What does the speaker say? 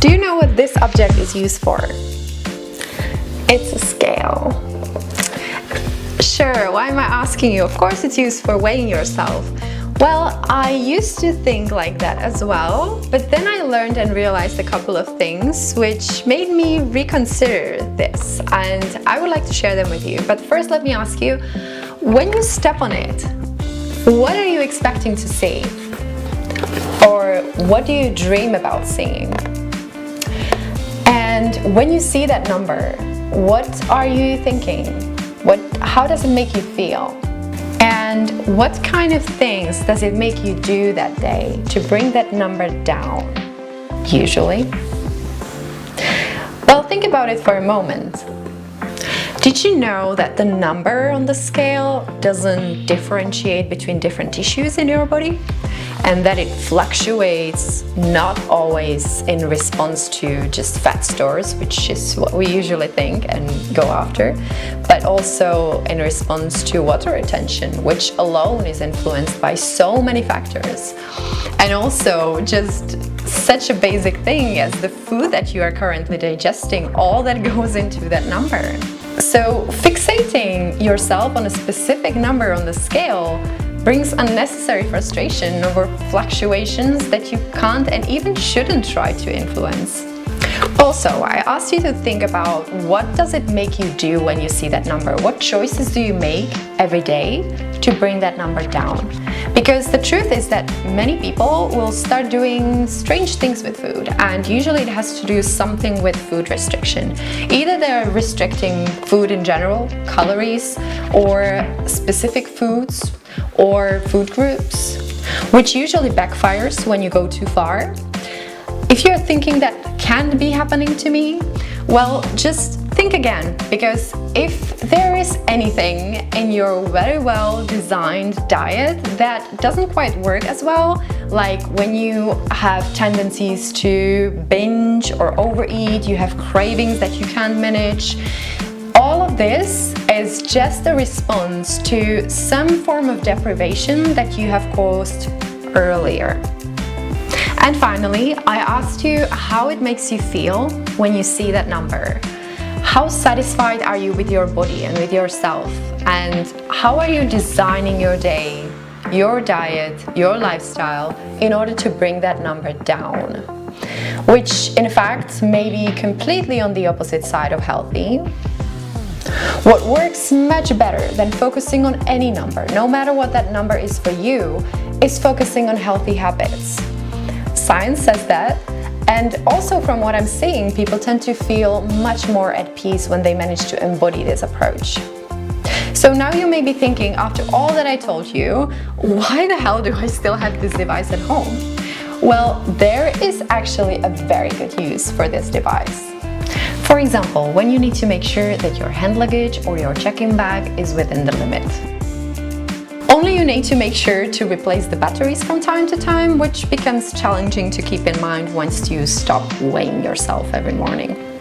Do you know what this object is used for? It's a scale. Sure, why am I asking you? Of course it's used for weighing yourself. Well, I used to think like that as well, but then I learned and realized a couple of things which made me reconsider this, and I would like to share them with you. But first, let me ask you, when you step on it, what are you expecting to see? Or what do you dream about seeing? And when you see that number, what are you thinking? How does it make you feel? And what kind of things does it make you do that day to bring that number down, usually? Well, think about it for a moment. Did you know that the number on the scale doesn't differentiate between different tissues in your body? And that it fluctuates not always in response to just fat stores, which is what we usually think and go after, but also in response to water retention, which alone is influenced by so many factors. And also just such a basic thing as the food that you are currently digesting, all that goes into that number. So fixating yourself on a specific number on the scale brings unnecessary frustration over fluctuations that you can't and even shouldn't try to influence. Also, I asked you to think about what does it make you do when you see that number? What choices do you make every day to bring that number down? Because the truth is that many people will start doing strange things with food, and usually it has to do something with food restriction. Either they're restricting food in general, calories, or specific foods, or food groups, which usually backfires when you go too far. If you're thinking that can't be happening to me, well, just think again, because if there is anything in your very well designed diet that doesn't quite work as well, like when you have tendencies to binge or overeat, you have cravings that you can't manage, all of this is just a response to some form of deprivation that you have caused earlier. And finally, I asked you how it makes you feel when you see that number. How satisfied are you with your body and with yourself? And how are you designing your day, your diet, your lifestyle in order to bring that number down? Which in fact may be completely on the opposite side of healthy. What works much better than focusing on any number, no matter what that number is for you, is focusing on healthy habits. Science says that, and also from what I'm seeing, people tend to feel much more at peace when they manage to embody this approach. So now you may be thinking, after all that I told you, why the hell do I still have this device at home? Well, there is actually a very good use for this device. For example, when you need to make sure that your hand luggage or your check-in bag is within the limit. Only you need to make sure to replace the batteries from time to time, which becomes challenging to keep in mind once you stop weighing yourself every morning.